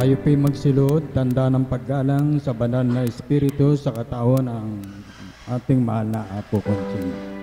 Tayo po'y magsilod, tanda ng paggalang sa banal na Espiritu sa katawan ng ating mahal na Apo Conching.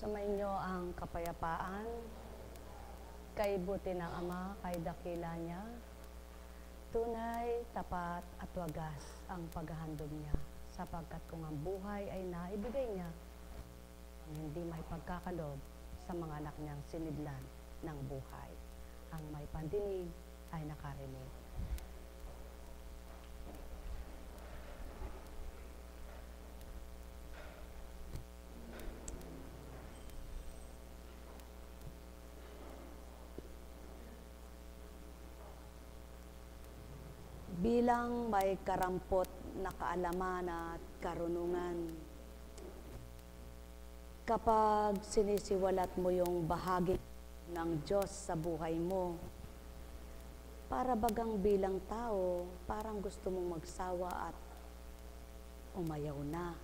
Sumainyo ang kapayapaan, kay buti ng Ama, kay dakila niya, tunay, tapat at wagas ang paghahandog niya, sapagkat kung ang buhay ay naibigay niya, ang hindi may pagkakalob sa mga anak niyang sinidlan ng buhay. Ang may pandinig ay nakarinig. Bilang may karampot na kaalaman at karunungan, kapag sinisiwalat mo yung bahagi ng Diyos sa buhay mo, para bagang bilang tao, parang gusto mong magsawa at umayaw na.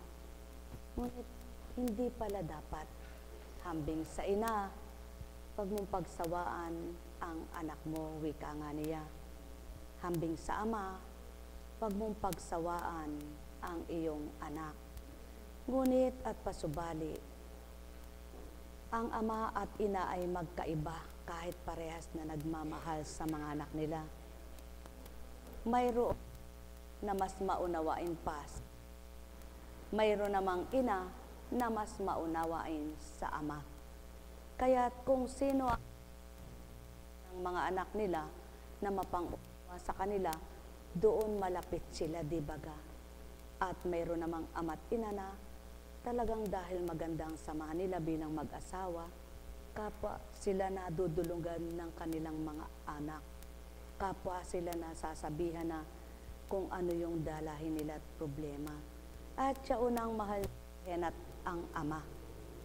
Ngunit hindi pala dapat. Hambing sa ina, pag mong pagsawaan ang anak mo, wika nga niya. Hambing sa ama, pag mong pagsawaan ang iyong anak. Ngunit at pasubali, ang ama at ina ay magkaiba kahit parehas na nagmamahal sa mga anak nila. Mayroon na mas maunawain pa. Mayroon namang ina na mas maunawain sa ama. Kaya't kung sino ang mga anak nila na sa kanila, doon malapit sila, di baga. At mayroon namang ama't ina na talagang dahil magandang samahan nila bilang mag-asawa, kapwa sila nadudulungan ng kanilang mga anak. Kapwa sila nasasabihan na kung ano yung dalahin nila at problema. At siya unang mahal at ang ama.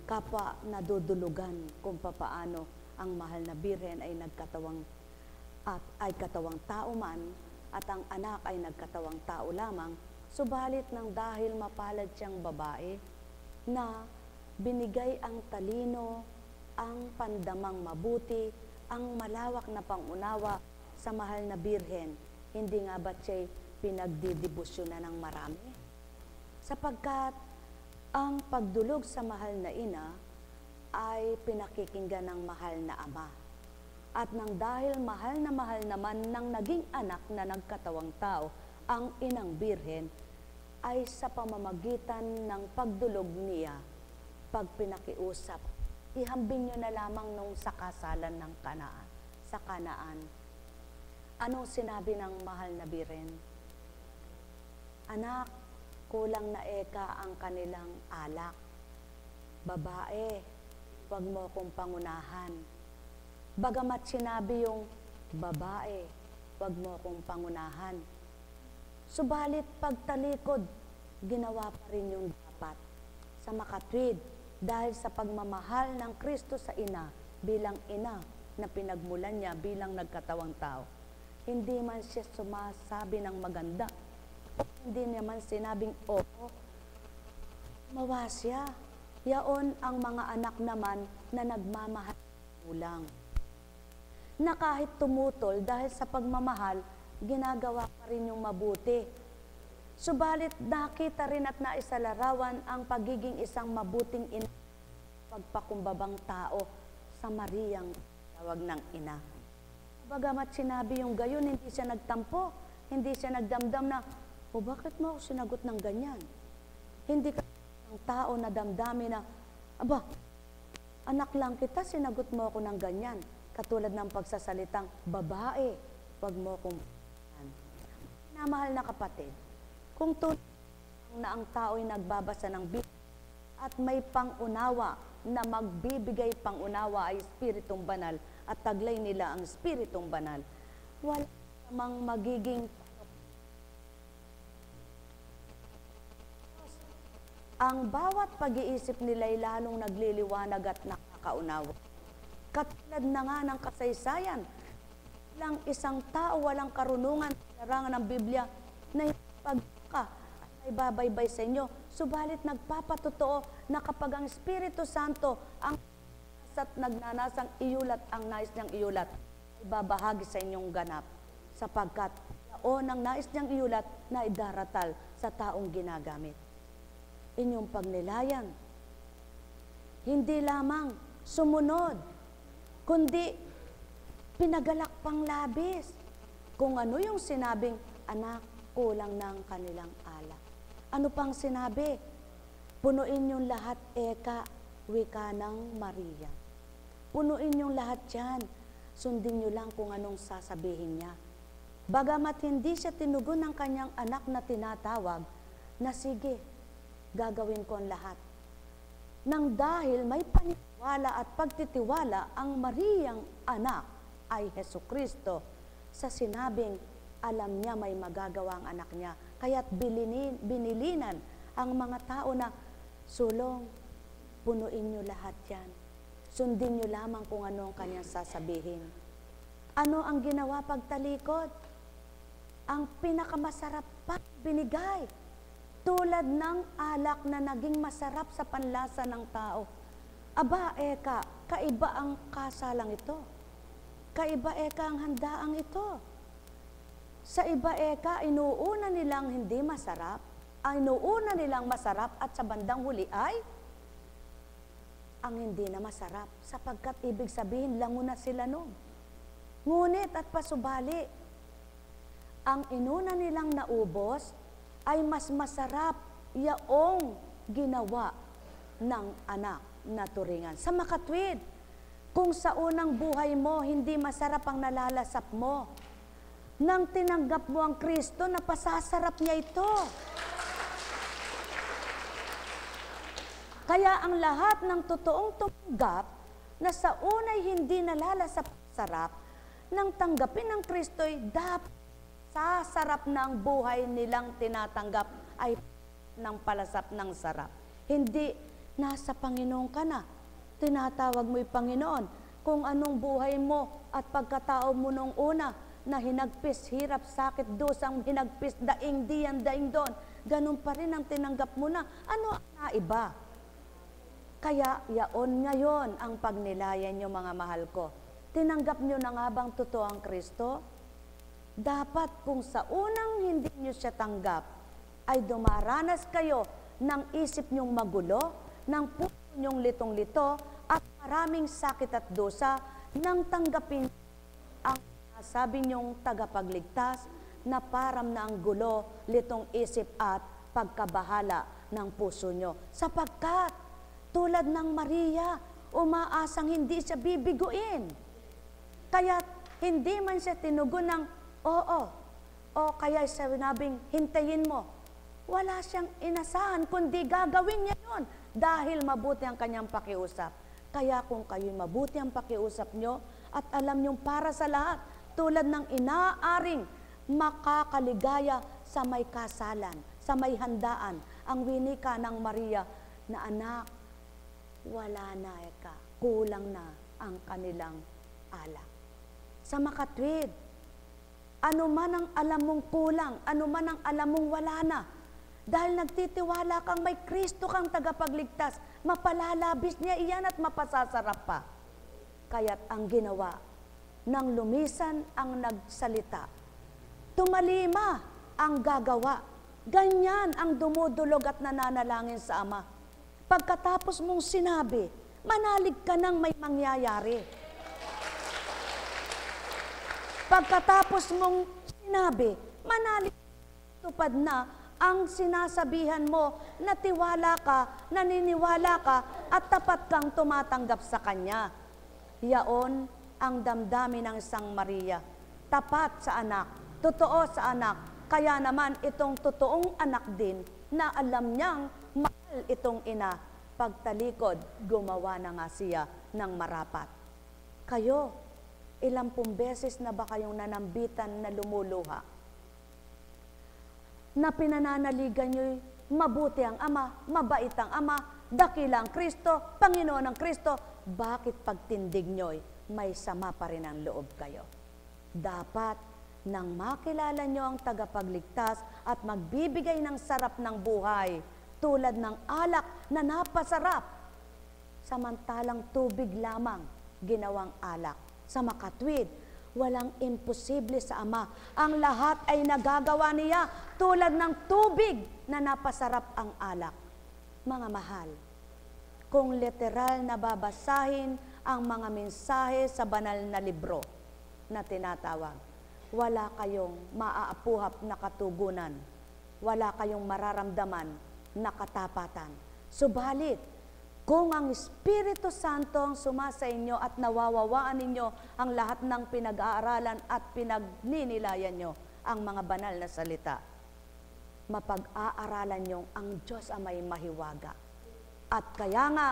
Kapwa nadudulugan kung papaano ang mahal na birhen ay nagkatawang at ay katawang tao man, at ang anak ay nagkatawang tao lamang, subalit nang dahil mapalad siyang babae, na binigay ang talino, ang pandamang mabuti, ang malawak na pangunawa sa mahal na birhen, hindi nga ba't siya'y pinagdidibusyonan ng marami? Sapagkat ang pagdulog sa mahal na ina ay pinakikinggan ng mahal na ama. At nang dahil mahal naman ng naging anak na nagkatawang tao, ang inang birhen, ay sa pamamagitan ng pagdulog niya, pag pinakiusap, ihambing nyo na lamang nung sa kasalan ng Kanaan, sa Kanaan. Anong sinabi ng mahal na birhen? Anak, kulang na eka ang kanilang alak. Babae, wag mo akong pangunahan. Bagamat sinabi yung babae, wag mo akong pangunahan. Subalit pagtalikod, ginawa pa rin yung dapat sa makatwid dahil sa pagmamahal ng Kristo sa ina bilang ina na pinagmulan niya bilang nagkatawang tao. Hindi man siya sumasabi ng maganda, hindi naman sinabing oo, mawa siya. Yaon ang mga anak naman na nagmamahal ulang. Na kahit tumutol dahil sa pagmamahal, ginagawa pa rin yung mabuti. Subalit nakita rin at naisalarawan ang pagiging isang mabuting ina, pagpakumbabang tao sa Mariyang tawag ng ina. Bagamat sinabi yung gayon, hindi siya nagtampo, hindi siya nagdamdam na, o bakit mo ako sinagot ng ganyan? Hindi ka ng tao na damdamin na, Aba, anak lang kita, sinagot mo ako ng ganyan. Katulad ng pagsasalitang, babae, wag mo akong namahal na kapatid. Kung tunay na ang tao'y nagbabasa ng Biblia at may pangunawa na magbibigay pangunawa ay Espiritong Banal at taglay nila ang Espiritong Banal, wala namang magiging ang bawat pag-iisip nila ay lalong nagliliwanag at nakakaunawa. Katulad na nga ng kasaysayan, lang isang tao walang karunungan sa larangan ng Biblia na pagka ay babaybay sa inyo. Subalit nagpapatotoo na kapag ang Espiritu Santo ang at nagnanasang iulat ang nais niyang iulat, ay babahagi sa inyong ganap. Sapagkat yaon ang nais niyang iulat na idaratal sa taong ginagamit. Inyong pagnilayan, hindi lamang sumunod, kundi pinagalak pang labis. Kung ano yung sinabing, anak, kulang ng kanilang alak. Ano pang sinabi? Punuin yung lahat, eka, wika ng Maria. Punuin yung lahat yan. Sundin nyo lang kung anong sasabihin niya. Bagamat hindi siya tinugon ng kanyang anak na tinatawag, na sige, gagawin ko ang lahat. Nang dahil may paniwala at pagtitiwala ang Mariang anak ay Hesukristo sa sinabing alam niya may magagawa ang anak niya. Kaya't binilinan ang mga tao na sulong, punuin niyo lahat yan. Sundin niyo lamang kung ano ang kanyang sasabihin. Ano ang ginawa pagtalikod? Ang pinakamasarap pa binigay. Tulad ng alak na naging masarap sa panlasa ng tao. Aba, eka, kaiba ang kasalang ito. Kaiba, eka, ang handaang ito. Sa iba, eka, inuuna nilang hindi masarap, inuuna nilang masarap at sa bandang huli ay ang hindi na masarap. Sapagkat ibig sabihin, lango na sila noon. Ngunit at pasubali, ang inuna nilang naubos, ay mas masarap yaong ginawa ng anak na turingan. Sa makatwid, kung sa unang buhay mo, hindi masarap ang nalalasap mo, nang tinanggap mo ang Kristo, napasasarap niya ito. Kaya ang lahat ng totoong tumanggap, na sa unay hindi nalalasap sarap, nang tanggapin ng Kristo'y dapat sa sarap ng buhay nilang tinatanggap ay ng palasap ng sarap. Hindi, nasa Panginoon ka na. Tinatawag mo'y Panginoon. Kung anong buhay mo at pagkatao mo nung una, na hinagpis, hirap, sakit, dusang, hinagpis, daing, diyan, daing doon, ganun pa rin ang tinanggap mo na. Ano ang naiba? Kaya, yaon ngayon ang pagnilayan nyo, mga mahal ko. Tinanggap nyo na nga bang totoo ang Kristo? Dapat kung sa unang hindi nyo siya tanggap, ay dumaranas kayo ng isip nyong magulo, ng puso nyong litong-lito, at maraming sakit at dosa, nang tanggapin ang sabi nyong tagapagligtas, na param na ang gulo, litong isip at pagkabahala ng puso nyo. Sapagkat, tulad ng Maria, umaasang hindi siya bibiguin. Kaya hindi man siya tinugon ng oo, o kaya sinabing, hintayin mo. Wala siyang inasahan, kundi gagawin niya yun dahil mabuti ang kanyang pakiusap. Kaya kung kayo'y mabuti ang pakiusap nyo at alam nyong para sa lahat, tulad ng inaaring makakaligaya sa may kasalan, sa may handaan, ang winika ng Maria na anak, wala na eka, kulang na ang kanilang alak. Sa makatwid, ano man ang alam mong kulang, ano man ang alam mong wala na, dahil nagtitiwala kang may Kristo kang tagapagligtas, mapalalabis niya iyan at mapasasarap pa. Kaya't ang ginawa, nang lumisan ang nagsalita, tumalima ang gagawa. Ganyan ang dumudulog at nananalangin sa Ama. Pagkatapos mong sinabi, manalig ka nang may mangyayari. Pagkatapos mong sinabi, manalig tupad na ang sinasabihan mo na tiwala ka, naniniwala ka, at tapat kang tumatanggap sa Kanya. Yaon ang damdamin ng isang Maria. Tapat sa anak, totoo sa anak. Kaya naman itong totoong anak din na alam niyang mahal itong ina, pagtalikod, gumawa na nga siya ng marapat. Kayo, ilang beses na ba kayong nanambitan na lumuluha? Na pinananaligan nyo'y mabuti ang Ama, mabait ang Ama, dakila ang Kristo, Panginoon ang Kristo. Bakit pagtindig nyo'y may sama pa rin ang loob kayo? Dapat nang makilala nyo ang tagapagligtas at magbibigay ng sarap ng buhay, tulad ng alak na napasarap, samantalang tubig lamang ginawang alak. Sa makatwid, walang imposible sa Ama. Ang lahat ay nagagawa niya tulad ng tubig na napasarap ang alak. Mga mahal, kung literal na babasahin ang mga mensahe sa banal na libro na tinatawag, wala kayong maaapuhap na katugunan, wala kayong mararamdaman na katapatan. Subalit, kung ang Espiritu Santo ang sumasa inyo at nawawawaan ninyo ang lahat ng pinag-aaralan at pinagninilayan nyo ang mga banal na salita, mapag-aaralan nyo ang Diyos ang may mahiwaga. At kaya nga,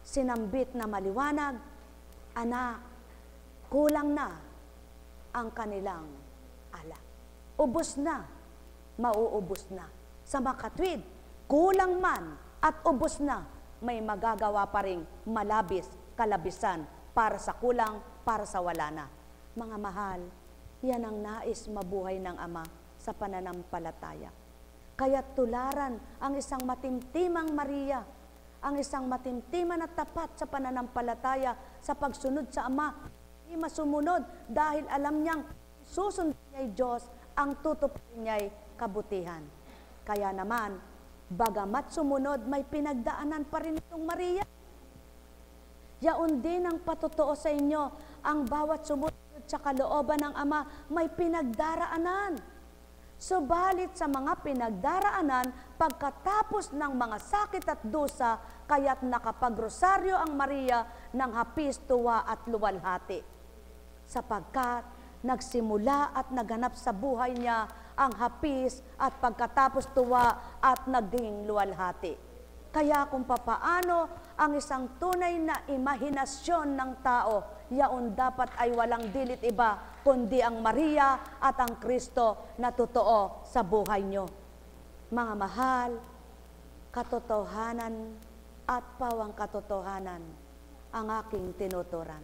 sinambit na maliwanag, anak, kulang na ang kanilang alak. Ubos na, mauubos na. Sa makatwid, kulang man at ubos na, may magagawa pa ring malabis, kalabisan, para sa kulang, para sa wala na. Mga mahal, yan ang nais mabuhay ng Ama sa pananampalataya. Kaya tularan ang isang matimtimang Maria, ang isang matimtiman at tapat sa pananampalataya sa pagsunod sa Ama. Hindi masumunod dahil alam niyang susundin niya'y Diyos, ang tutuparin niya'y kabutihan. Kaya naman, bagamat sumunod, may pinagdaanan pa rin itong Maria. Yaon din ang patotoo sa inyo, ang bawat sumunod sa kalooban ng Ama may pinagdaraanan. Subalit sa mga pinagdaraanan, pagkatapos ng mga sakit at dusa, kaya't nakapagrosaryo ang Maria ng hapis, tuwa at luwalhati. Sapagkat nagsimula at naganap sa buhay niya ang hapis at pagkatapos tuwa at naging luwalhati. Kaya kung papaano ang isang tunay na imahinasyon ng tao, yaon dapat ay walang dilit iba, kundi ang Maria at ang Kristo na totoo sa buhay nyo. Mga mahal, katotohanan at pawang katotohanan ang aking tinuturan.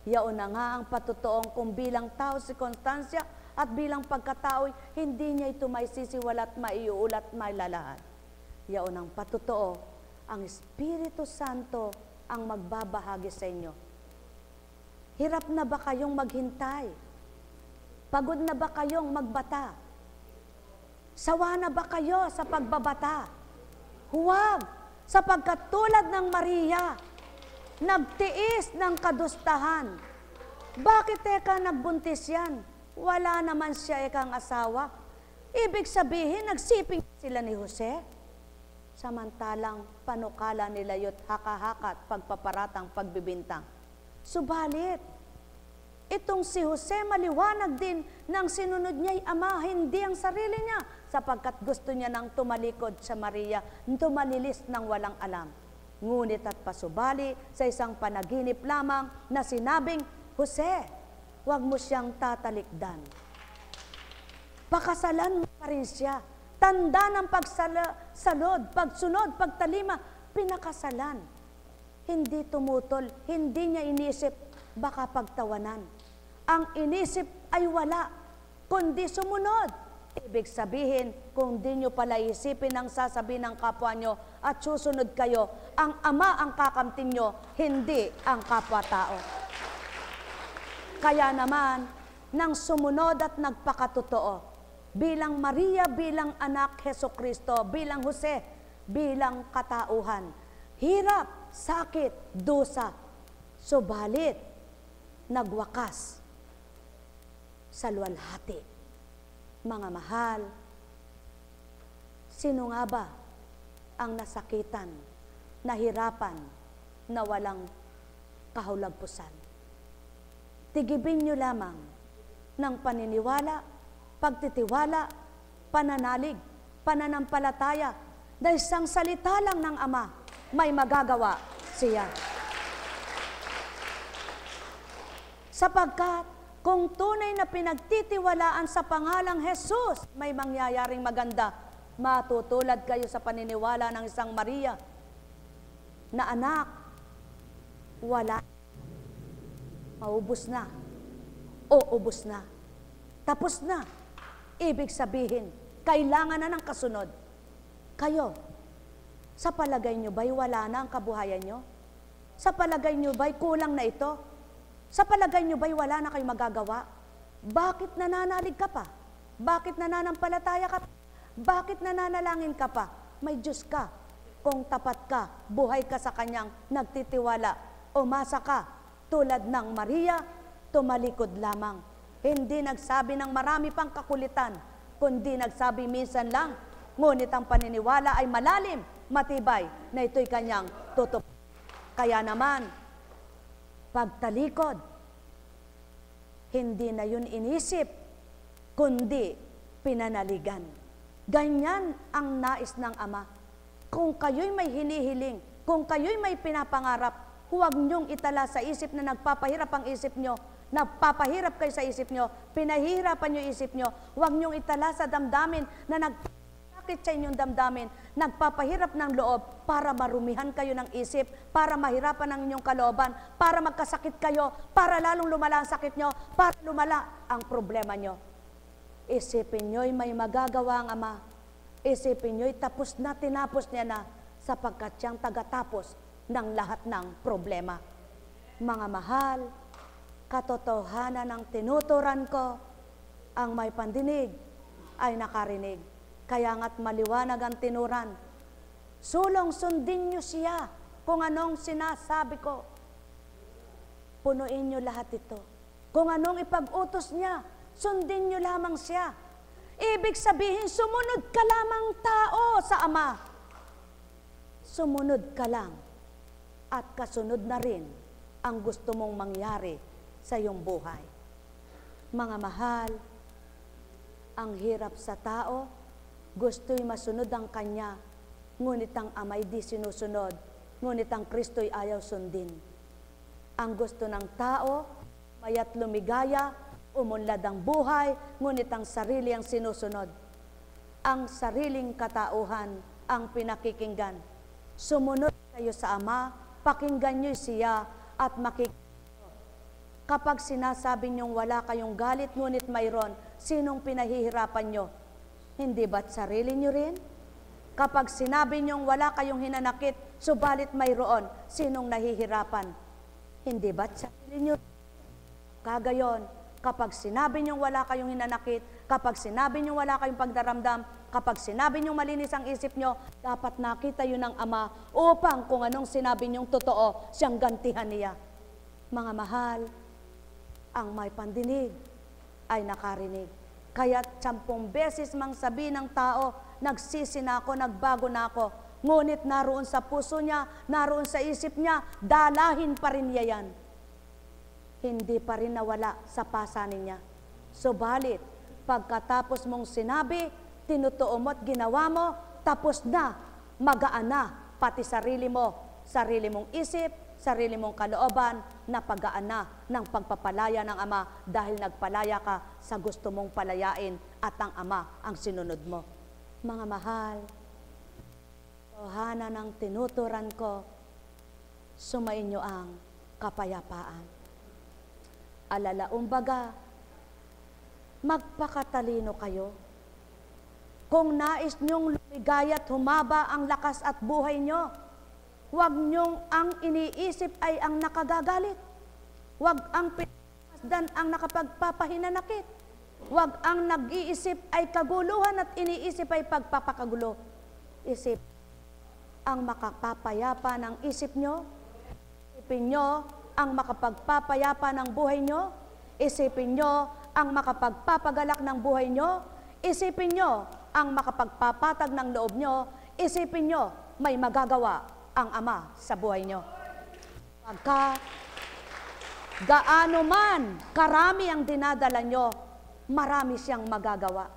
Yaon na nga ang patutoong kung bilang tao si Constancia at bilang pagkatao, hindi niya ito may sisiwalat, maiuulat, mailalahad. Yaon ang patotoo, ang Espiritu Santo ang magbabahagi sa inyo. Hirap na ba kayong maghintay? Pagod na ba kayong magbata? Sawa na ba kayo sa pagbabata? Huwag, sapagkat tulad ng Maria, nagtiis ng kadustahan. Bakit eka nagbuntis yan? Wala naman siya ekang asawa. Ibig sabihin, nagsiping sila ni Jose. Samantalang panukala nila yut haka-hakat, pagpaparatang, pagbibintang. Subalit, itong si Jose maliwanag din nang sinunod niya'y Ama, hindi ang sarili niya, sapagkat gusto niya nang tumalikod sa Maria, tumalilis ng walang alam. Ngunit at pasubali sa isang panaginip lamang na sinabing, Jose, huwag mo siyang tatalikdan. Pakasalan mo pa rin siya. Tanda ng pagsalod, pagsunod, pagtalima, pinakasalan. Hindi tumutol, hindi niya inisip, baka pagtawanan. Ang inisip ay wala, kundi sumunod. Ibig sabihin, kung di nyo pala isipin ang sasabihin ng kapwa nyo at susunod kayo, ang Ama ang kakamtin nyo, hindi ang kapwa-tao. Kaya naman, nang sumunod at nagpakatotoo, bilang Maria, bilang anak Hesukristo, bilang Jose, bilang katauhan, hirap, sakit, dusa, subalit, nagwakas sa luwalhati. Mga mahal, Sino nga ba ang nasakitan, nahirapan, na walang kahulagpusan? Tigibin nyo lamang ng paniniwala, pagtitiwala, pananalig, pananampalataya, dahil isang salita lang ng Ama, may magagawa siya. Sapagkat kung tunay na pinagtitiwalaan sa pangalang Jesus, may mangyayaring maganda. Matutulad kayo sa paniniwala ng isang Maria na anak, wala, maubos na, o ubos na, tapos na. Ibig sabihin, kailangan na ng kasunod. Kayo, sa palagay nyo ba'y wala na ang kabuhayan nyo? Sa palagay nyo ba'y kulang na ito? Sa palagay nyo ba'y wala na kayong magagawa? Bakit nananalig ka pa? Bakit nananampalataya ka pa? Bakit nananalangin ka pa? May Diyos ka. Kung tapat ka, buhay ka sa Kanyang nagtitiwala, umasa ka, tulad ng Maria, tumalikod lamang. Hindi nagsabi ng marami pang kakulitan, kundi nagsabi minsan lang, ngunit ang paniniwala ay malalim, matibay, na ito'y Kanyang tutupad. Kaya naman, pagtalikod, hindi na yun inisip, kundi pinanaligan. Ganyan ang nais ng Ama. Kung kayo'y may hinihiling, kung kayo'y may pinapangarap, huwag niyong itala sa isip na nagpapahirap ang isip niyo, nagpapahirap kayo sa isip niyo, pinahihirapan niyo isip niyo, huwag niyong itala sa damdamin na nagpapakit sa inyong damdamin, nagpapahirap ng loob para marumihan kayo ng isip, para mahirapan ang inyong kalooban, para magkasakit kayo, para lalong lumala ang sakit niyo, para lumala ang problema niyo. Isipin nyo'y may magagawa ang Ama. Isipin nyo'y tapos na, tinapos niya na, sapagkat siyang tagatapos ng lahat ng problema. Mga mahal, katotohanan ng tinuturan ko, ang may pandinig ay nakarinig. Kaya nga't maliwanag ang tinuran. Sulong sundin nyo siya kung anong sinasabi ko. Punuin nyo lahat ito. Kung anong ipag-utos niya, sundin nyo lamang siya. Ibig sabihin, sumunod ka lamang tao sa Ama. Sumunod ka lang at kasunod na rin ang gusto mong mangyari sa iyong buhay. Mga mahal, ang hirap sa tao, gusto'y masunod ang Kanya, ngunit ang Ama'y di sinusunod, ngunit ang Kristo'y ayaw sundin. Ang gusto ng tao, maya't lumigaya, umunlad ang buhay, ngunit ang sarili ang sinusunod. Ang sariling katauhan ang pinakikinggan. Sumunod kayo sa Ama, pakinggan nyo siya at makikita. Kapag sinasabi nyong wala kayong galit, ngunit mayroon, sinong pinahihirapan nyo? Hindi ba't sarili nyo rin? Kapag sinabi nyong wala kayong hinanakit, subalit mayroon, sinong nahihirapan? Hindi ba't sarili nyo? Kagayon, kapag sinabi niyong wala kayong hinanakit, kapag sinabi niyong wala kayong pagdaramdam, kapag sinabi niyong malinis ang isip niyo, dapat nakita yun ng Ama upang kung anong sinabi niyong totoo, siyang gantihan niya. Mga mahal, ang may pandinig ay nakarinig. Kaya't 10 beses mang sabi ng tao, nagsisi na ako, nagbago na ako, ngunit naroon sa puso niya, naroon sa isip niya, dalahin pa rin niya yan. Hindi pa rin nawala sa pasanin niya. Subalit, pagkatapos mong sinabi, tinutuo mo at ginawa mo, tapos na, magaan na, pati sarili mong isip, sarili mong kalooban, napagaan na ng pagpapalaya ng Ama dahil nagpalaya ka sa gusto mong palayain at ang Ama ang sinunod mo. Mga mahal, tohana ng tinuturan ko, sumainyo ang kapayapaan. Alalaumbaga, magpakatalino kayo. Kung nais niyong lumigaya at humaba ang lakas at buhay niyo, huwag niyong ang iniisip ay ang nakagagalit. Huwag ang pinagmasdan ang nakapagpapahinanakit. Huwag ang nag-iisip ay kaguluhan at iniisip ay pagpapakagulo. Isip ang makapapayapa ng isip niyo. Isipin niyo ang makapagpapayapa ng buhay nyo, isipin nyo ang makapagpapagalak ng buhay nyo, isipin nyo ang makapagpapatag ng loob nyo, isipin nyo, may magagawa ang Ama sa buhay nyo. Pagka gaano man karami ang dinadala nyo, marami siyang magagawa.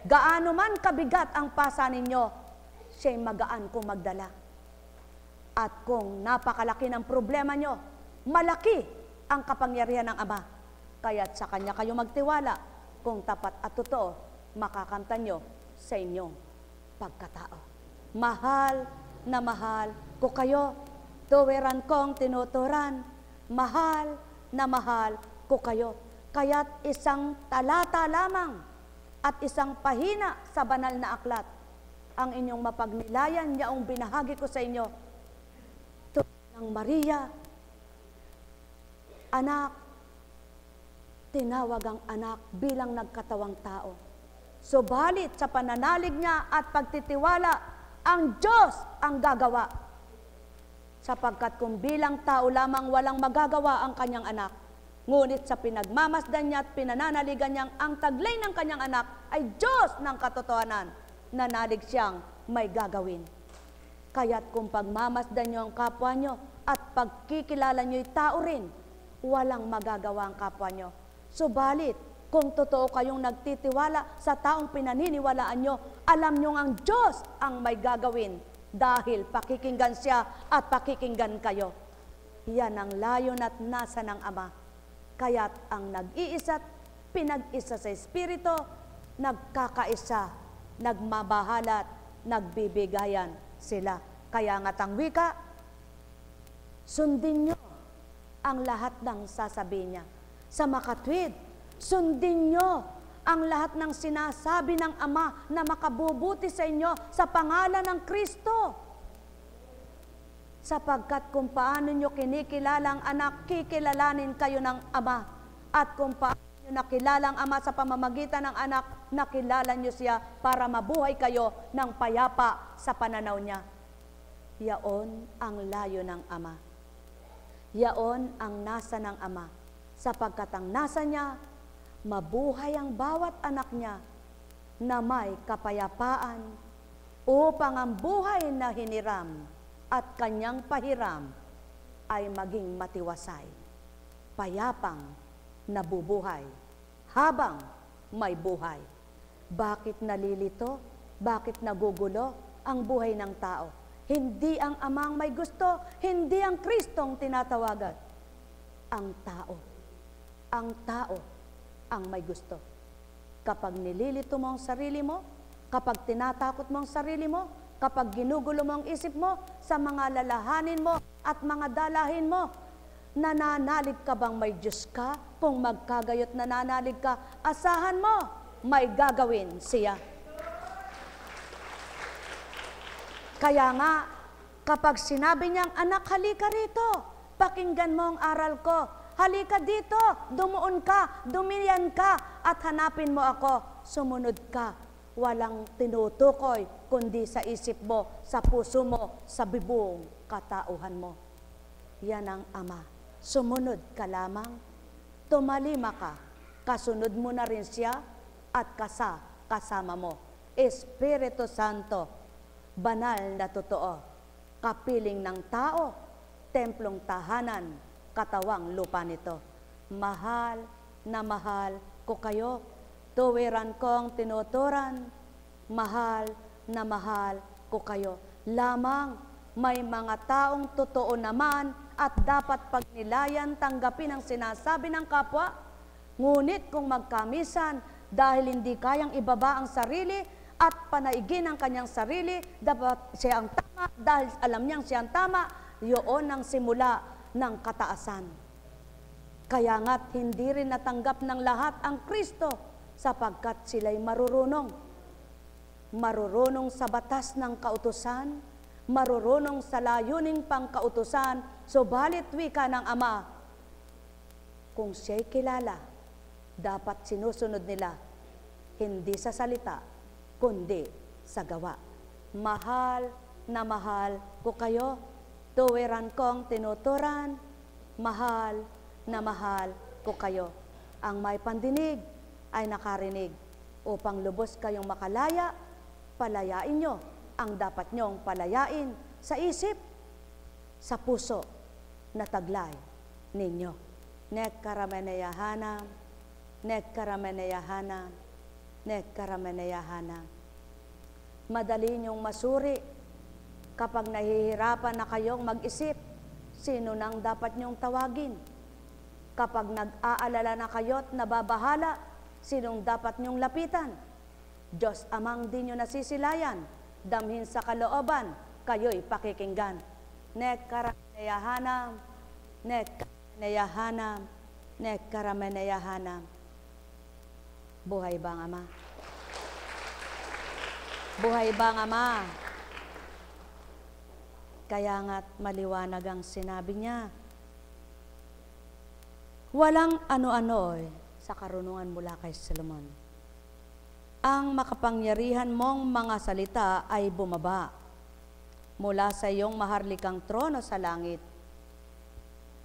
Gaano man kabigat ang pasa ninyo, siya'y magaan kung magdala. At kung napakalaki ng problema nyo, malaki ang kapangyarihan ng Ama. Kaya't sa Kanya kayo magtiwala, kung tapat at totoo, makakamtan nyo sa inyong pagkatao. Mahal na mahal ko kayo, tuwiran kong tinuturan, mahal na mahal ko kayo. Kaya't isang talata lamang at isang pahina sa banal na aklat ang inyong mapagnilayan yaong binahagi ko sa inyo. Tulad ng Maria, anak, tinawag ang anak bilang nagkatawang tao. Subalit sa pananalig niya at pagtitiwala, ang Diyos ang gagawa. Sapagkat kung bilang tao lamang walang magagawa ang kanyang anak, ngunit sa pinagmamasdan niya at pinananaligan niyang ang taglay ng kanyang anak ay Diyos ng katotohanan, nanalig siyang may gagawin. Kaya't kung pagmamasdan niyo ang kapwa niyo at pagkikilala niyo'y tao rin, walang magagawa ang kapwa niyo. Subalit, kung totoo kayong nagtitiwala sa taong pinaniniwalaan nyo, alam nyo ang Diyos ang may gagawin dahil pakikinggan siya at pakikinggan kayo. Yan ang layon at nasa ng Ama. Kaya't ang nag-iisa't pinag-isa sa Espiritu, nagkakaisa, nagmabahalat, nagbibigayan sila. Kaya nga't ang wika, sundin nyo ang lahat ng sasabihin niya. Sa makatwid, sundin nyo ang lahat ng sinasabi ng Ama na makabubuti sa inyo sa pangalan ng Kristo. Sapagkat kung paano nyo kinikilala ang anak, kikilalanin kayo ng Ama. At kung paano nyo nakilala ang Ama sa pamamagitan ng anak, nakilala nyo siya para mabuhay kayo ng payapa sa pananaw niya. Yaon ang layo ng Ama. Yaon ang nasa ng Ama. Sapagkat ang nasa niya, mabuhay ang bawat anak niya na may kapayapaan upang ang buhay na hiniram at kanyang pahiram ay maging matiwasay, payapang nabubuhay habang may buhay. Bakit nalilito? Bakit nagugulo ang buhay ng tao? Hindi ang Amang may gusto, hindi ang Kristong tinatawagan. Ang tao ang may gusto. Kapag nililito mo ang sarili mo, kapag tinatakot mo ang sarili mo, kapag ginugulo mo ang isip mo sa mga lalahanin mo at mga dalahin mo, nananalig ka bang may Diyos ka? Kung magkagayot nananalig ka, asahan mo, may gagawin siya. Kaya nga, kapag sinabi niyang, anak, halika rito, pakinggan mo ang aral ko, halika dito, dumuon ka, dumiyan ka, at hanapin mo ako, sumunod ka. Walang tinutukoy, kundi sa isip mo, sa puso mo, sa bibong katauhan mo. Yan ang Ama. Sumunod ka lamang, tumalima ka, kasunod mo na rin siya, at kasama mo. Espiritu Santo, banal na totoo, kapiling ng tao, templong tahanan, katawang lupa nito. Mahal na mahal ko kayo, tuwiran kong tinuturan, mahal na mahal ko kayo. Lamang may mga taong totoo naman at dapat pagnilayan, tanggapin ang sinasabi ng kapwa. Ngunit kung magkamisan dahil hindi kayang ibaba ang sarili at panaigin ang kanyang sarili, dapat siya ang tama dahil alam niyang siya ang tama, yun ang simula ng kataasan. Kaya nga't hindi rin natanggap ng lahat ang Kristo sapagkat sila'y marurunong. Marurunong sa batas ng kautusan, marurunong sa layuning pangkautusan, subalit wika ng Ama, kung siya'y kilala, dapat sinusunod nila, hindi sa salita, kundi sa gawa. Mahal na mahal ko kayo, tuwiran kong tinuturan, mahal na mahal ko kayo. Ang may pandinig ay nakarinig. upang lubos kayong makalaya, palayain nyo ang dapat nyong palayain sa isip, sa puso na taglay ninyo. Nek karameneyahanam, nek karameneyahanam, nek karameneyahanam. Madali nyong masuri kapag nahihirapan na kayong mag-isip, sino nang dapat nyong tawagin? Kapag nag-aalala na kayo't nababahala, sinong dapat nyong lapitan? Diyos amang di nyo nasisilayan, damhin sa kalooban, kayo'y pakikinggan. Nek karameneyahanam, nek karameneyahanam, nek karameneyahanam. Buhay bang Ama? Buhay bang Ama? Kaya nga't maliwanag ang sinabi niya. Walang ano-ano sa karunungan mula kay Solomon. Ang makapangyarihan mong mga salita ay bumaba mula sa iyong maharlikang trono sa langit.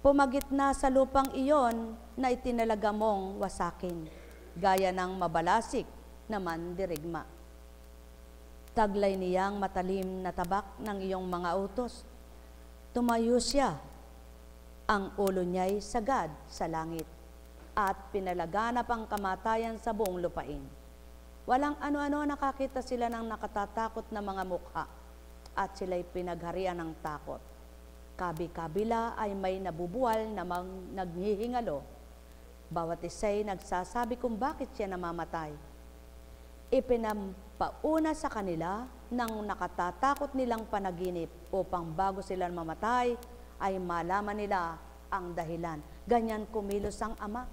Pumagit na sa lupang iyon na itinalaga mong wasakin, gaya ng mabalasik na mandirigma. Taglay niyang matalim na tabak ng iyong mga utos. Tumayo siya, ang ulo niya'y sagad sa langit, at pinalaganap ang kamatayan sa buong lupain. Walang ano-ano, nakakita sila ng nakatatakot na mga mukha, at sila'y pinagharian ng takot. Kabi-kabila ay may nabubuwal na naghihingalo. Bawat isa'y nagsasabi kung bakit siya namamatay. Ipinampauna sa kanila ng nakatatakot nilang panaginip upang bago sila mamatay, ay malaman nila ang dahilan. Ganyan kumilos ang Ama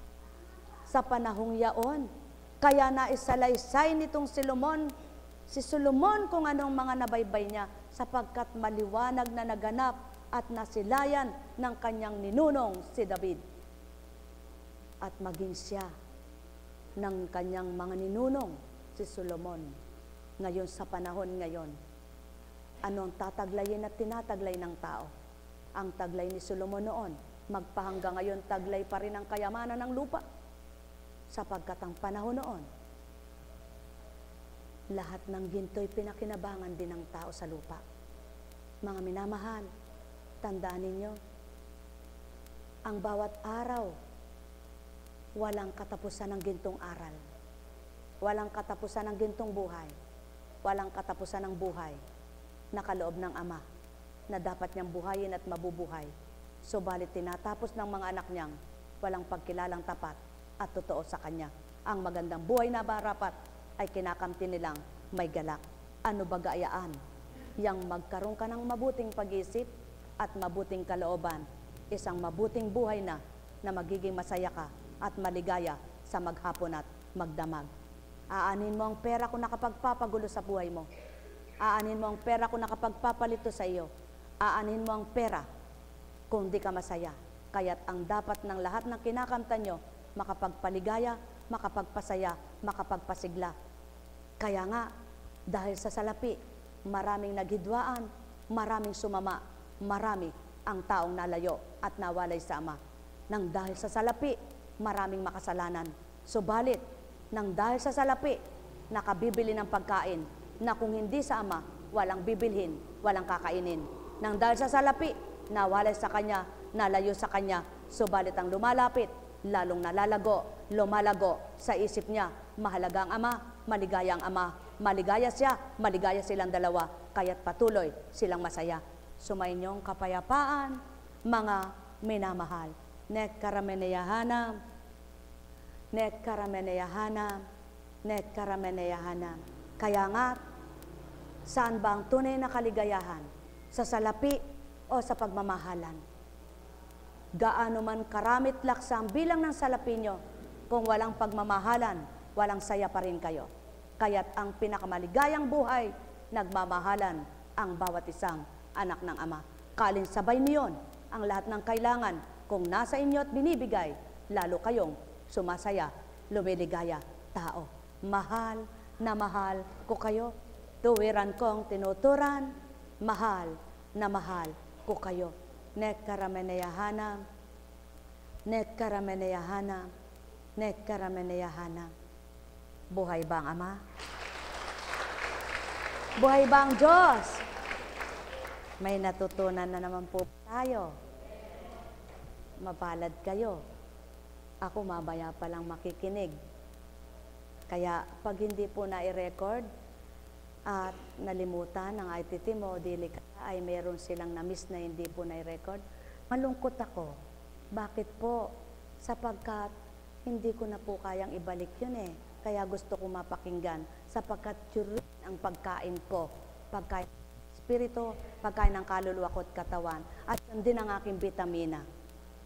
sa panahong yaon. Kaya naisalaysay nitong si Solomon kung anong mga nabaybay niya, sapagkat maliwanag na naganap at nasilayan ng kanyang ninunong si David. At maging siya ng kanyang mga ninunong si Solomon ngayon sa panahon ngayon. Anong tataglayin at tinataglay ng tao? Ang taglay ni Solomon noon, magpahanggang ngayon taglay pa rin ang kayamanan ng lupa. Sapagkat ang panahon noon, lahat ng ginto'y pinakinabangan din ng tao sa lupa. Mga minamahal, tandaan ninyo, ang bawat araw, walang katapusan ng gintong aral. Walang katapusan ng gintong buhay. Walang katapusan ng buhay na kaloob ng Ama na dapat niyang buhayin at mabubuhay. Subalit tinatapos ng mga anak niyang walang pagkilalang tapat at totoo sa Kanya. Ang magandang buhay na barapat ay kinakamti nilang may galak. Ano ba gayaan? Yang magkaroon ka ng mabuting pag-isip at mabuting kalooban, isang mabuting buhay na magiging masaya ka at maligaya sa maghapon at magdamag. Aanin mo ang pera kung nakapagpapagulo sa buhay mo. Aanin mo ang pera kung nakapagpapalito sa iyo. Aanin mo ang pera kung di ka masaya. Kaya't ang dapat ng lahat ng kinakamtan nyo, makapagpaligaya, makapagpasaya, makapagpasigla. Kaya nga, dahil sa salapi, maraming naghidwaan, maraming sumama, marami ang taong nalayo at nawalay sa Ama. Nang dahil sa salapi, maraming makasalanan. Subalit, nang dahil sa salapi, nakabibili ng pagkain na kung hindi sa Ama, walang bibilhin, walang kakainin. Nang dahil sa salapi, nawalay sa Kanya, nalayo sa Kanya, subalit ang lumalapit, lalong nalalago, lumalago sa isip niya, mahalaga ang Ama, maligaya ang Ama, maligaya siya, maligaya silang dalawa, kaya't patuloy silang masaya. Sumainyong kapayapaan, mga minamahal. Nek karameneyahanam, nek karameneyahanam, nek karameneyahanam. Kaya nga, saan ba ang tunay na kaligayahan? Sa salapi o sa pagmamahalan? Gaano man karamit laksa ang bilang ng salapi nyo, kung walang pagmamahalan, walang saya pa rin kayo. Kaya't ang pinakamaligayang buhay, nagmamahalan ang bawat isang anak ng Ama. Kalinsabay niyon ang lahat ng kailangan. Kung nasa inyo at binibigay, lalo kayong sumasaya, lumiligaya, tao. Mahal na mahal ko kayo. Tuwiran kong tinuturan, mahal na mahal ko kayo. Nek karameneyahanam, nek karameneyahanam, nek karameneyahanam. Buhay ba ang Ama? Buhay ba ang Diyos? May natutunan na naman po tayo. Mapalad kayo. Ako mamaya pa lang makikinig. Kaya pag hindi po na-record at nalimutan ng ITT mo, dili ka, ay meron silang na-miss na hindi po na-record, malungkot ako. Bakit po? Sapagkat hindi ko na po kayang ibalik yun eh. Kaya gusto ko mapakinggan sapagkat yun ang pagkain ko. Pagkain ng espiritu, pagkain ng kaluluwa ko at katawan. At yun din ang aking vitamina.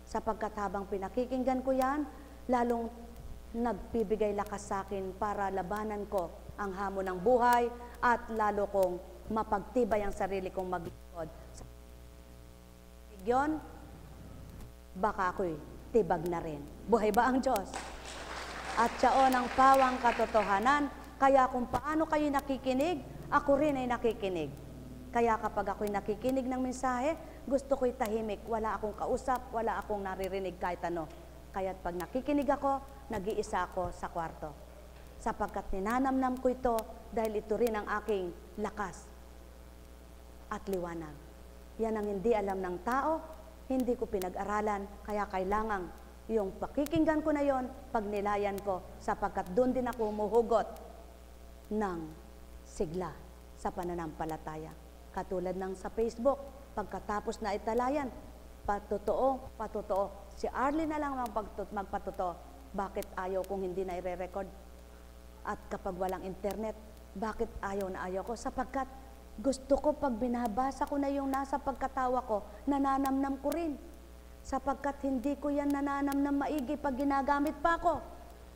Sapagkat habang pinakikinggan ko yan, lalong nagbibigay lakas sa akin para labanan ko ang hamon ng buhay at lalo kong mapagtibay ang sarili kong maglingkod. Yun, baka ako'y tibag na rin. Buhay ba ang Diyos? At siyaon ang pawang katotohanan, kaya kung paano kayo nakikinig, ako rin ay nakikinig. Kaya kapag ako'y nakikinig ng mensahe, gusto ko'y tahimik, wala akong kausap, wala akong naririnig kahit ano. Kaya't pag nakikinig ako, nag-iisa ako sa kwarto. Sapagkat ninanamnam ko ito dahil ito rin ang aking lakas at liwanag. Yan ang hindi alam ng tao, hindi ko pinag-aralan, kaya kailangan yung pakikinggan ko na yon, pagnilayan ko, sapagkat doon din ako humuhugot ng sigla sa pananampalataya. Katulad ng sa Facebook, pagkatapos na italayan, patotoo. Si Arlie na lang magpatotoo. Bakit ayaw kung hindi na i-record? At kapag walang internet, bakit ayaw na ayaw ko? Sapagkat gusto ko pag binabasa ko na yung nasa pagkatawa ko, nananamnam ko rin. Sapagkat hindi ko yan nananamnam maigi pag ginagamit pa ako.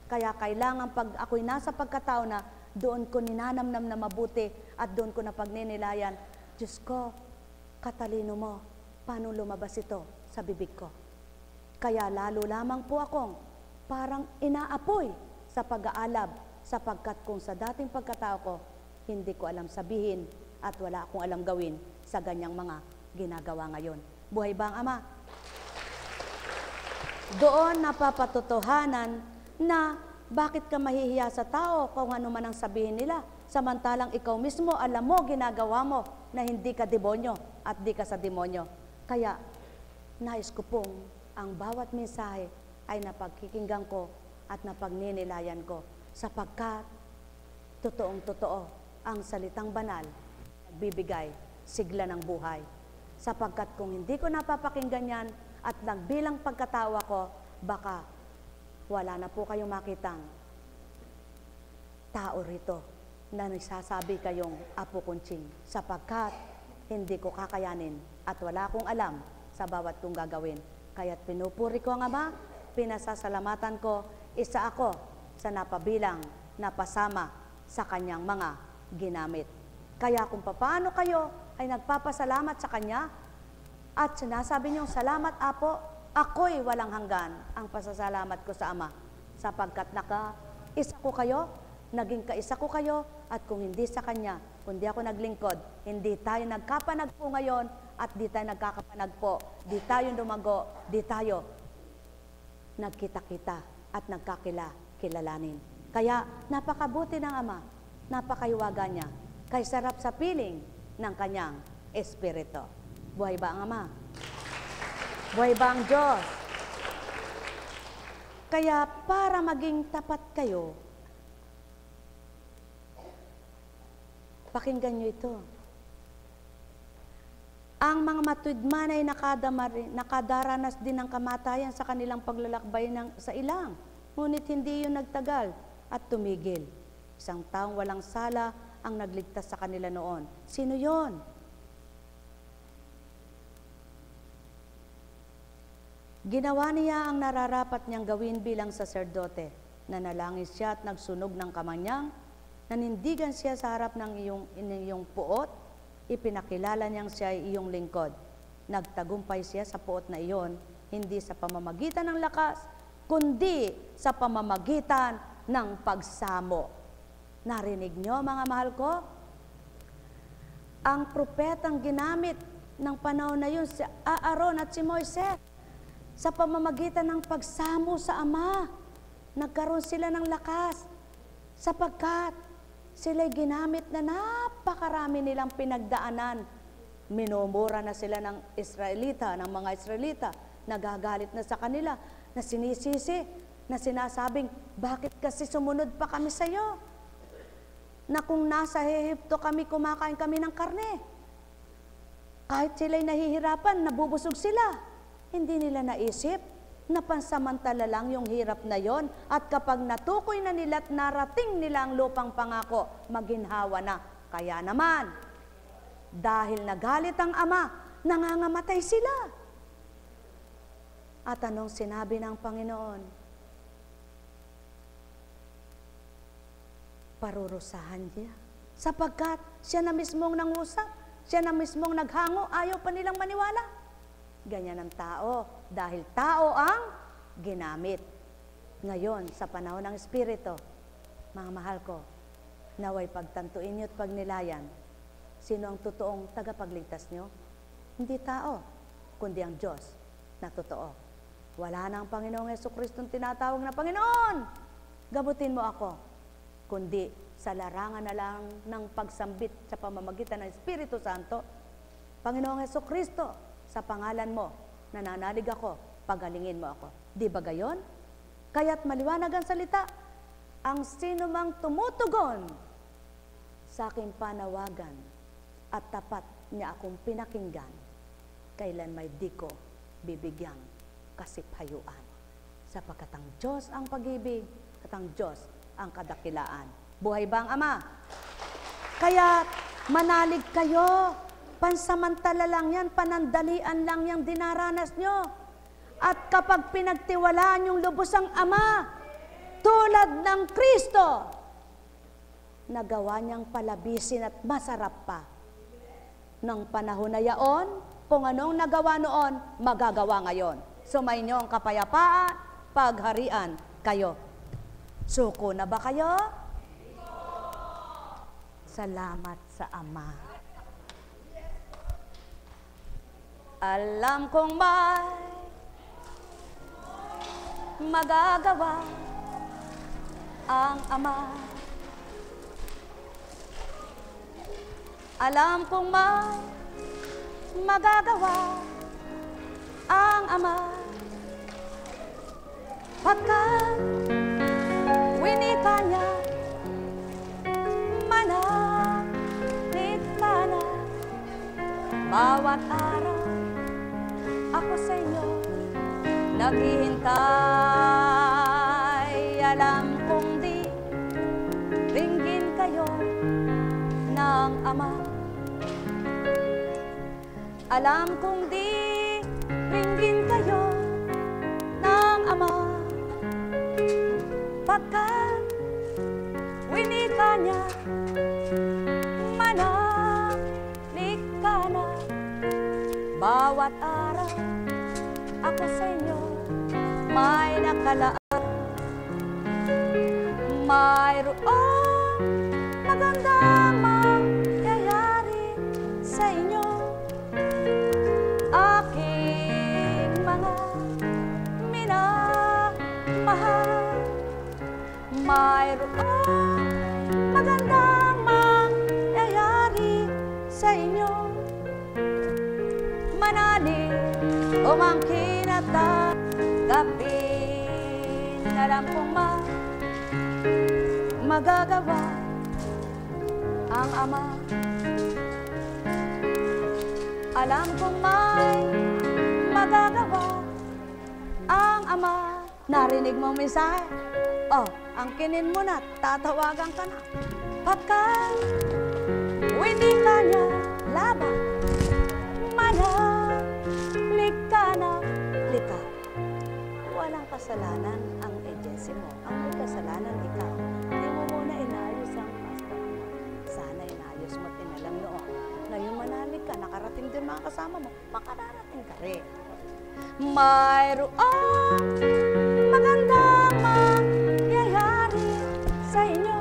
Kaya kailangan pag ako'y nasa pagkatao na, doon ko ninanamnam na mabuti at doon ko na pagninilayan, Diyos ko, katalino mo, paano lumabas ito sa bibig ko? Kaya lalo lamang po akong parang inaapoy sa pag-aalab, sapagkat kung sa dating pagkatao ko, hindi ko alam sabihin at wala akong alam gawin sa ganyang mga ginagawa ngayon. Buhay ba ang Ama? Doon napapatotohanan na bakit ka mahihiya sa tao kung ano man ang sabihin nila, samantalang ikaw mismo alam mo, ginagawa mo na hindi ka demonyo at di ka sa demonyo. Kaya nais ko pong ang bawat mensahe ay napagkikinggan ko at napagninilayan ko, sapagkat totoong-totoo ang salitang banal nagbibigay sigla ng buhay. Sapagkat kung hindi ko napapakinggan yan at nagbilang pagkatawa ko, baka wala na po kayong makitang tao rito na nagsasabi kayong Apo Kunching, sapagkat hindi ko kakayanin at wala akong alam sa bawat kong gagawin. Kaya't pinupuri ko ang Ama, pinasasalamatan ko, isa ako sa napabilang, napasama sa kanyang mga ginamit. Kaya kung paano kayo ay nagpapasalamat sa kanya at sinasabi niyong salamat Apo, ako'y walang hanggan ang pasasalamat ko sa Ama, sapagkat naka-isa ko kayo, naging kaisa ko kayo, at kung hindi sa Kanya, kundi ako naglingkod, hindi tayo nagkapanagpo ngayon at di tayo nagkakapanagpo, di tayo lumago, di tayo nagkita-kita at nagkakilalanin. Kaya napakabuti ng Ama, napakaiwaga niya, kay sarap sa piling ng Kanyang Espiritu. Buhay ba ang Ama? Buhay ba ang Diyos? Kaya para maging tapat kayo, pakinggan nyo ito. Ang mga matuwidman ay nakadaranas din ng kamatayan sa kanilang paglalakbay sa ilang. Ngunit hindi yun nagtagal at tumigil. Isang taong walang sala ang nagligtas sa kanila noon. Sino yon? Ginawa niya ang nararapat niyang gawin bilang saserdote. Nanalangin siya at nagsunog ng kamanyang, nanindigan siya sa harap ng iyong puot, ipinakilala niyang siya ay iyong lingkod. Nagtagumpay siya sa puot na iyon, hindi sa pamamagitan ng lakas, kundi sa pamamagitan ng pagsamo. Narinig niyo mga mahal ko? Ang propetang ginamit ng panahon na yun, si Aaron at si Moises, sa pamamagitan ng pagsamo sa Ama, nagkaroon sila ng lakas. sapagkat sila'y ginamit na napakarami nilang pinagdaanan. Minumura na sila ng mga Israelita, nagagalit na sa kanila, na sinisisi, na sinasabing, bakit kasi sumunod pa kami sa iyo? Na kung nasa Ehipto kami, kumakain kami ng karne. Kahit sila'y nahihirapan, nabubusog sila. Hindi nila naisip na pansamantala lang yung hirap na yon, at kapag natukoy na nila at narating nila ang lupang pangako, maginhawa na. Kaya naman, dahil nagalit ang ama, nangangamatay sila. At anong sinabi ng Panginoon? Parurusahan niya. Sapagkat siya na mismong nangusap, siya na mismong naghango, ayaw pa nilang maniwala. Ganyan ang tao, dahil tao ang ginamit. Ngayon, sa panahon ng Espiritu, mga mahal ko, naway pagtantuin niyo at pagnilayan, sino ang totoong tagapagligtas niyo? Hindi tao, kundi ang Diyos na totoo. Wala na ang Panginoong Jesucristong tinatawag na Panginoon, gamutin mo ako, kundi sa larangan na lang ng pagsambit sa pamamagitan ng Espiritu Santo. Panginoong Jesucristo, sa pangalan mo, nananalig ako, pagalingin mo ako. Di ba gayon? Kaya't maliwanag ang salita, ang sino mang tumutugon sa aking panawagan at tapat niya akong pinakinggan, kailan may di ko bibigyang kasipayuan. Sapagkat ang Diyos ang pag-ibig at ang Diyos ang kadakilaan. Buhay ba ang Ama? Kaya manalig kayo. Pansamantala lang yan, panandalian lang yung dinaranas nyo. At kapag pinagtiwalaan yung lubos ang Ama, tulad ng Kristo, nagawa niyang palabisin at masarap pa. Nang panahon na yaon, kung anong nagawa noon, magagawa ngayon. Sumainyo ang kapayapaan, pagharian kayo. Suko na ba kayo? Salamat sa Ama. Alam kong may magagawa ang Ama. Alam kong may magagawa ang Ama. Pagkat winika niya, manakit ka na bawat araw. Ako sa inyo naghihintay. Alam kong di ringgin kayo ng Ama. Alam kong di ringgin kayo ng Ama. Pagkat winika niya, manakit ka na bawat araw. Ako sa inyo may nakalaan. Mayroong magandang mangyayari sa inyo. Aking mga minamahal, mayroong magandang mangyayari sa inyo. Manalig, umangkin at tanggapin. Alam kong magagawa ang Ama. Alam kong may magagawa ang Ama. Narinig mo ang mensahe? Oh, angkinin mo na, tatawagan ka na. Pagkat winika niya laban, lika na lika. Walang kasalanan ang agency mo. Ang may kasalanan ikaw. Hindi mo muna inayos ang pastor mo. Sana inayos mo at inalam noon. Ngayon manalig ka, nakarating din mga kasama mo, makararating ka rin. Mayroong magandang mangyayari sa inyo.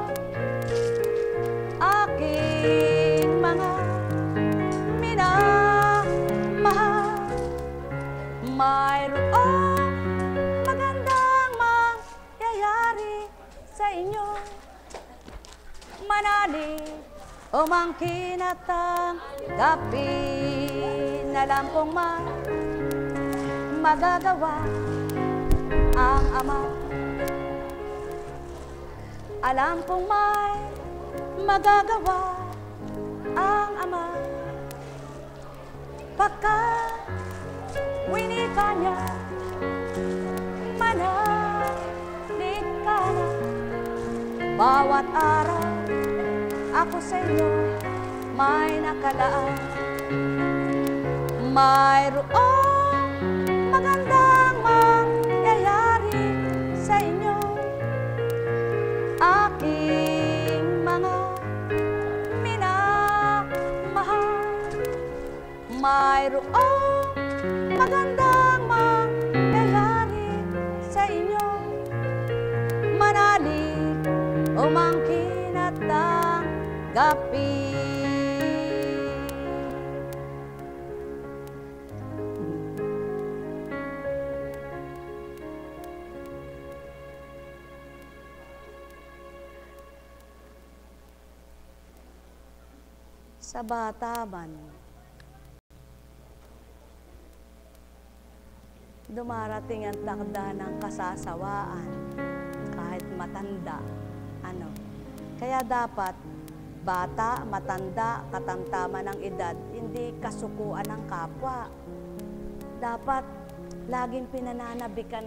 Aking mga minamahal, mayroong magandang mangyayari sa inyo. manali, umangkin at tanggapin. Alam kong magagawa ang Ama. Alam kong may magagawa ang Ama. Pagkat winika niya, manalig ka na. Bawat araw ako sa iyo may nakalaan. Mayroong magandang mangyayari sa inyo, aking mga minamahal. Mayroong magandang mangyayari sa inyo, manalig, umangkin at tanggapin. Sa bata man, dumarating ang takda ng kasasawaan, kahit matanda, Kaya dapat, bata, matanda, katamtaman ng edad, hindi kasukuan ng kapwa. Dapat, laging pinananabikan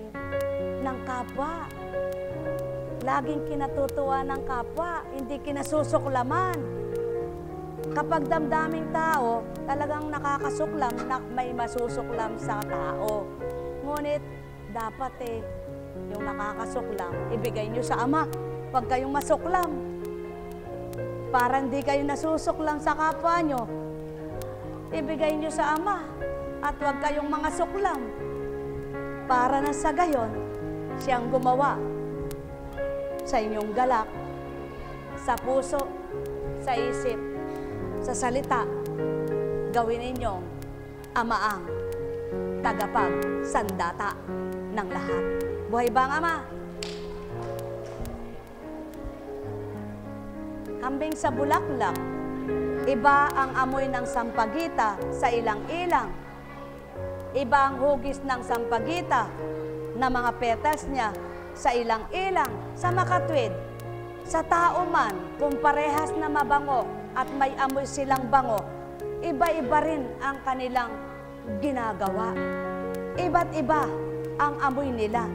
ng kapwa. Laging kinatutuwa ng kapwa, hindi kinasusuklaman. Kapag damdaming tao, talagang nakakasuklam, may masusuklam sa tao. Ngunit, dapat yung nakakasuklam, ibigay nyo sa Ama. Huwag kayong masuklam. Para hindi kayo nasusuklam sa kapwa nyo, ibigay nyo sa Ama. At huwag kayong mga suklam. Para na sa gayon, siyang gumawa sa inyong galak, sa puso, sa isip, sa salita, gawin ninyong Ama ang tagapagsandata ng lahat. Buhay ba ang Ama? Hambing sa bulaklak, iba ang amoy ng sampagita sa ilang-ilang. Iba ang hugis ng sampagita na mga petals niya sa ilang-ilang, sa makatwid. Sa tao man, kung parehas na mabango at may amoy silang bango, iba-iba rin ang kanilang ginagawa. Iba't iba ang amoy nila.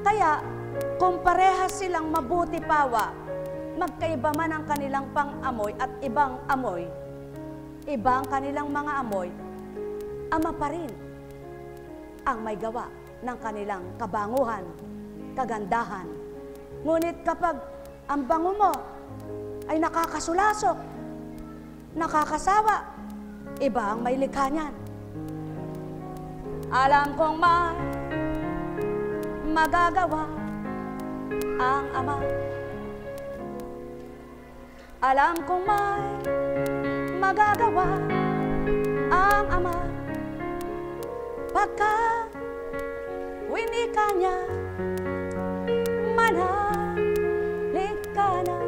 Kaya, kung parehas silang mabuti pawa, magkaiba man ang kanilang pang-amoy at ibang amoy, iba ang kanilang mga amoy, Ama pa rin ang may gawa ng kanilang kabanguhan, kagandahan. Ngunit kapag ang bango mo ay nakakasulasok, nakakasawa, iba ang may likha niyan. Alam kong magagawa ang Ama. Alam kong may magagawa ang Ama. Pagka winika niya, manalig ka na.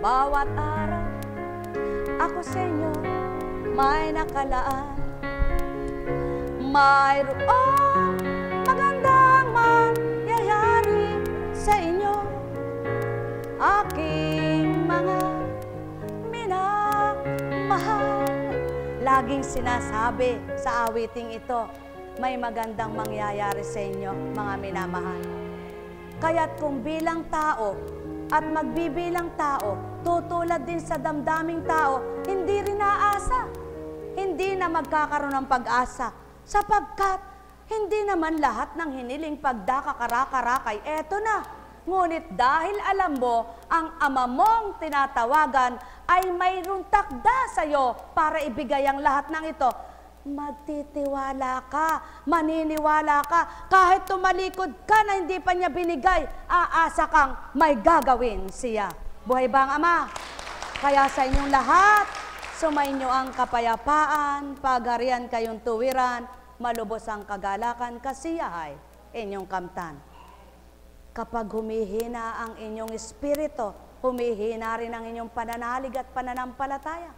Bawat araw ako sa inyo may nakalaan. Mayroong magandang mangyayari sa inyo, aking mga minamahal. Laging sinasabi sa awiting ito, may magandang mangyayari sa inyo, mga minamahal. Kaya't kung bilang tao at magbibilang tao, tutulad din sa damdaming tao, hindi rin aasa. Hindi na magkakaroon ng pag-asa, sapagkat hindi naman lahat ng hiniling pagdakakarakay, eto na. Ngunit dahil alam mo, ang Ama mong tinatawagan ay mayroong takda sa iyo para ibigay ang lahat ng ito. Magtitiwala ka, maniniwala ka, kahit tumalikod ka na hindi pa niya binigay, aasa kang may gagawin siya. Buhay ba ang Ama? Kaya sa inyong lahat, sumainyo ang kapayapaan, pagharian kayong tuwiran, malubos ang kagalakan, kasiyahay inyong kamtan. Kapag humihina ang inyong espiritu, humihina rin ang inyong pananalig at pananampalataya.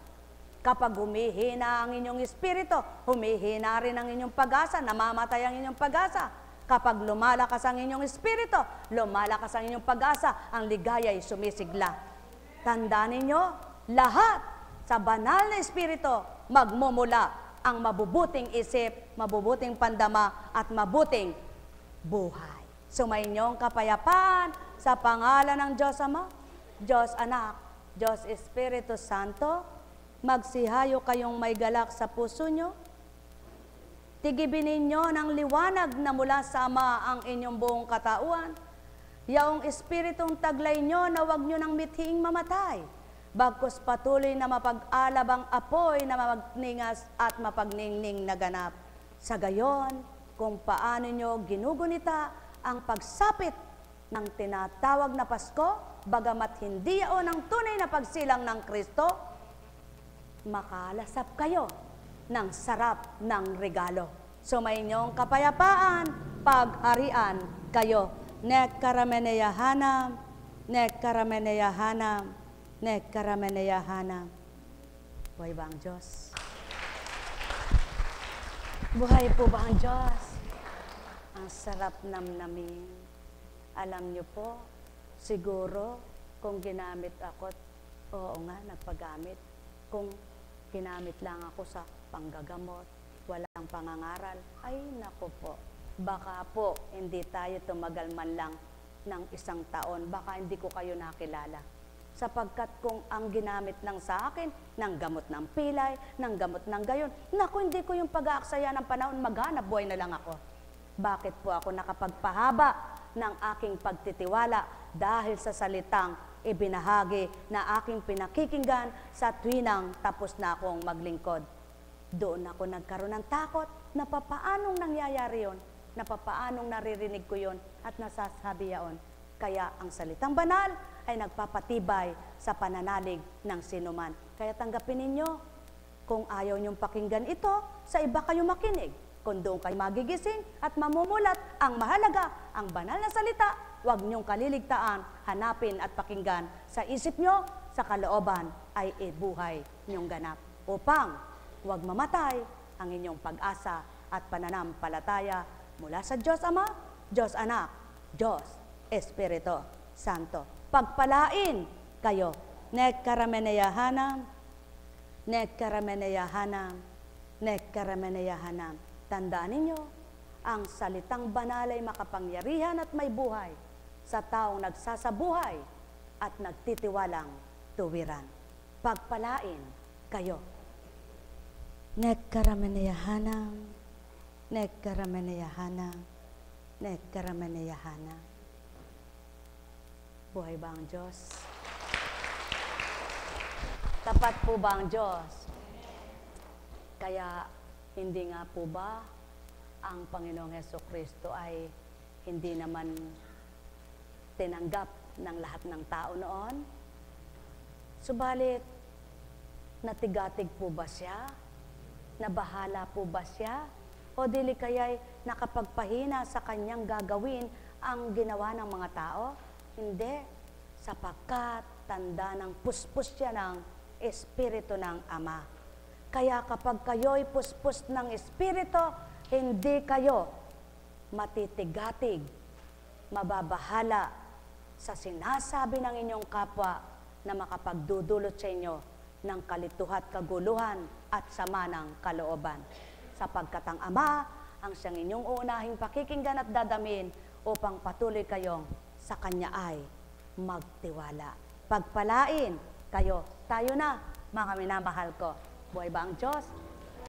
Kapag humihina ang inyong espiritu, humihina rin ang inyong pag-asa, namamatay ang inyong pag-asa. Kapag lumalakas ang inyong espiritu, lumalakas ang inyong pag-asa, ang ligaya ay sumisigla. Tandaan ninyo, lahat sa banal na espiritu magmumula ang mabubuting isip, mabubuting pandama, at mabuting buhay. Sumayinyong kapayapaan sa pangalan ng Diyos Ama, Diyos Anak, Diyos Espiritu Santo. Magsihayo kayong may galak sa puso nyo. Tigibin ninyo ng liwanag na mula sa Ama ang inyong buong katauhan. Yaong espiritong taglay nyo na huwag nyo nang mithiing mamatay. Bagkus patuloy na mapag-alab ang apoy na magningas at mapagningning na ganap. Sa gayon, kung paano nyo ginugunita ang pagsapit ng tinatawag na Pasko, bagamat hindi yaon ang tunay na pagsilang ng Kristo, makalasap kayo ng sarap ng regalo. Sumayinyong kapayapaan, pagharian kayo. Nekkarameneyahanam, nekkarameneyahanam, nekkarameneyahanam. Buhay ba ang Diyos? Buhay po ba ang Diyos? Ang sarap namnamin. Alam niyo po, siguro kung ginamit ako, oo nga, nagpagamit. Kung ginamit lang ako sa panggagamot, walang pangangaral, ay nako po, baka po hindi tayo tumagal man lang ng 1 taon, baka hindi ko kayo nakilala. Sapagkat kung ang ginamit lang sa akin, ng gamot ng pilay, ng gamot ng gayon, naku, hindi ko yung pag-aaksaya ng panahon, maghanap buhay na lang ako. Bakit po ako nakapagpahaba ng aking pagtitiwala dahil sa salitang ibinahagi na aking pinakikinggan sa tuwinang tapos na akong maglingkod. Doon ako nagkaroon ng takot na papaanong nangyayari yon, na papaanong naririnig ko yon at nasasabi yaon. Kaya ang salitang banal ay nagpapatibay sa pananalig ng sinuman. Kaya tanggapin ninyo, kung ayaw niyong pakinggan ito, sa iba kayo makinig. Kung doon kayo magigising at mamumulat, ang mahalaga, ang banal na salita, huwag niyong kaliligtaan, hanapin at pakinggan. Sa isip niyo, sa kalooban ay ibuhay niyong ganap. Upang huwag mamatay ang inyong pag-asa at pananampalataya mula sa Diyos Ama, Diyos Anak, Diyos Espiritu Santo. Pagpalain kayo. Nekkarameneyahanam, nekkarameneyahanam, nekkarameneyahanam. Tandaan ninyo, ang salitang banal ay makapangyarihan at may buhay sa taong nagsasabuhay at nagtitiwalang tuwiran. Pagpalain kayo. Nekkarameneyahanam, nekkarameneyahanam, nekkarameneyahanam. Buhay ba ang Diyos? Tapat po ba ang Diyos? Kaya hindi nga po ba ang Panginoong Hesukristo ay hindi naman tinanggap ng lahat ng tao noon? Subalit, natigatig po ba siya? Nabahala po ba siya? O dili kaya'y nakapagpahina sa kanyang gagawin ang ginawa ng mga tao? Hindi, sapagkat tanda ng puspos siya ng Espiritu ng Ama. Kaya kapag kayo'y puspos ng Espiritu, hindi kayo matitigatig, mababahala sa sinasabi ng inyong kapwa na makapagdudulot sa inyo ng kalituhat, kaguluhan at sama ng kalooban. Sapagkat ang Ama ang siyang inyong unahing pakikinggan at dadamin upang patuloy kayong sa Kanya ay magtiwala. Pagpalain kayo. Tayo na, mga minamahal ko. Buhay ba ang Diyos?